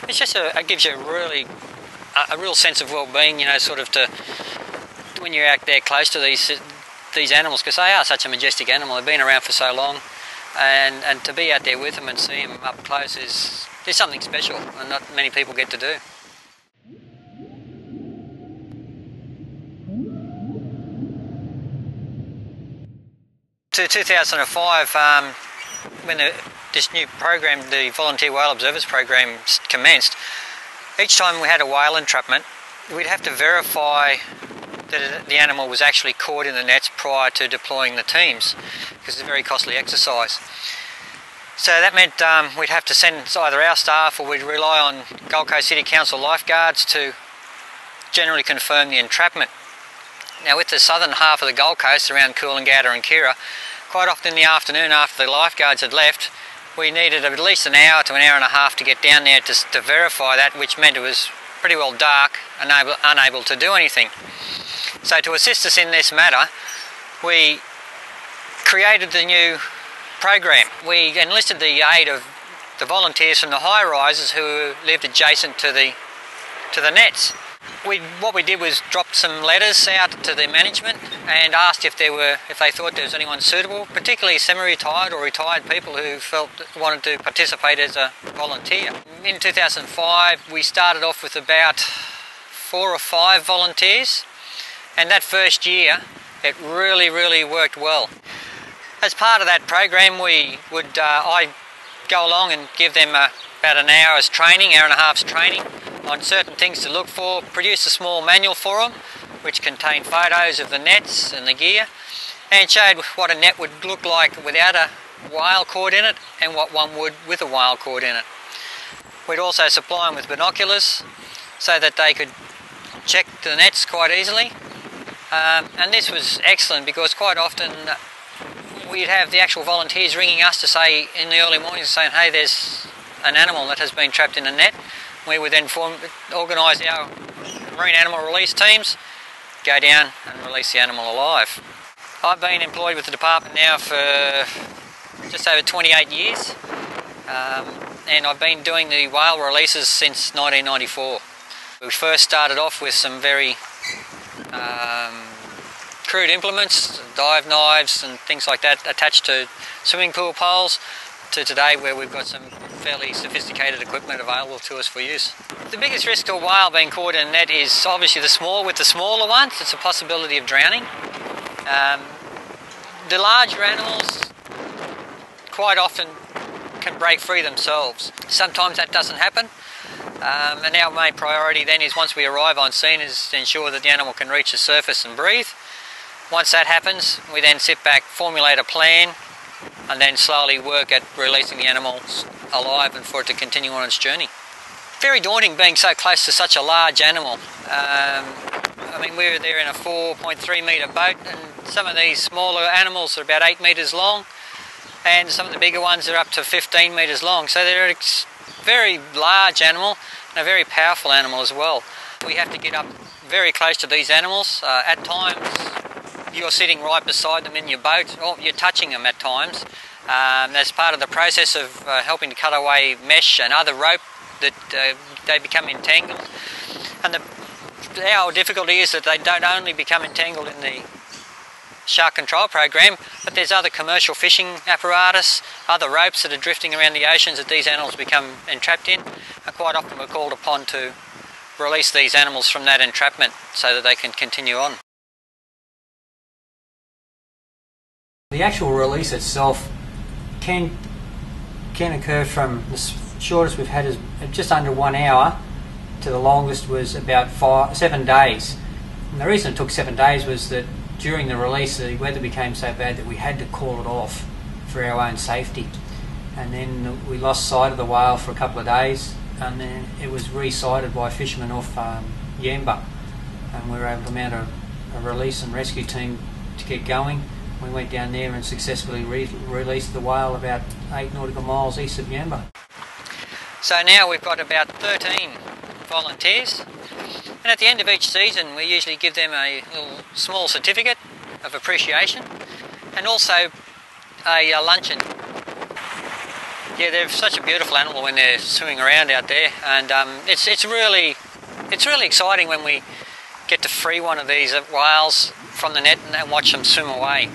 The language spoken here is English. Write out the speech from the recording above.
It's just it gives you a real sense of well-being, you know, sort of when you're out there close to these animals, because they are such a majestic animal. They've been around for so long, and to be out there with them and see them up close is something special, and not many people get to do. To 2005, when this new program, the Volunteer Whale Observers program, commenced, each time we had a whale entrapment, we'd have to verify that the animal was actually caught in the nets prior to deploying the teams, because it's a very costly exercise. So that meant we'd have to send either our staff, or we'd rely on Gold Coast City Council lifeguards to generally confirm the entrapment. Now, with the southern half of the Gold Coast, around Coolangatta and Kirra, quite often in the afternoon after the lifeguards had left, we needed at least an hour to an hour and a half to get down there to verify that, which meant it was pretty well dark and unable to do anything. So to assist us in this matter, we created the new program. We enlisted the aid of the volunteers from the high-rises who lived adjacent to the nets. What we did was dropped some letters out to the management and asked if they thought there was anyone suitable, particularly semi-retired or retired people who wanted to participate as a volunteer. In 2005 we started off with about 4 or 5 volunteers, and that first year it really worked well. As part of that program, I'd go along and give them about an hour's training, hour and a half's training on certain things to look for, produce a small manual for them which contained photos of the nets and the gear, and showed what a net would look like without a whale caught in it and what one would with a whale caught in it. We'd also supply them with binoculars so that they could check the nets quite easily, and this was excellent because quite often we'd have the actual volunteers ringing us to say in the early mornings, saying, hey, there's an animal that has been trapped in a net. We would then organise our marine animal release teams, go down and release the animal alive. I've been employed with the department now for just over 28 years, and I've been doing the whale releases since 1994. We first started off with some very crude implements, dive knives and things like that attached to swimming pool poles, to today where we've got some fairly sophisticated equipment available to us for use. The biggest risk to a whale being caught in a net is obviously with the smaller ones, it's a possibility of drowning. The larger animals quite often can break free themselves. Sometimes that doesn't happen, and our main priority then is, once we arrive on scene, is to ensure that the animal can reach the surface and breathe. Once that happens, we then sit back, formulate a plan, and then slowly work at releasing the animals alive and for it to continue on its journey. Very daunting being so close to such a large animal. I mean, we were there in a 4.3 metre boat, and some of these smaller animals are about 8 metres long, and some of the bigger ones are up to 15 metres long. So they're a very large animal and a very powerful animal as well. We have to get up very close to these animals. At times you're sitting right beside them in your boat, or you're touching them at times. As part of the process of helping to cut away mesh and other rope, that they become entangled. And our difficulty is that they don't only become entangled in the shark control program, but there's other commercial fishing apparatus, other ropes that are drifting around the oceans that these animals become entrapped in, and quite often we're called upon to release these animals from that entrapment so that they can continue on. The actual release itself can occur from the shortest we've had is just under 1 hour to the longest was about 7 days. And the reason it took 7 days was that during the release the weather became so bad that we had to call it off for our own safety. And then we lost sight of the whale for a couple of days, and then it was re-sighted by fishermen off Yamba, and we were able to mount a release and rescue team to get going. We went down there and successfully released the whale about 8 nautical miles east of Yamba. So now we've got about 13 volunteers, and at the end of each season we usually give them a little small certificate of appreciation and also a luncheon. Yeah, they're such a beautiful animal when they're swimming around out there, and it's really exciting when we get to free one of these whales from the net and watch them swim away.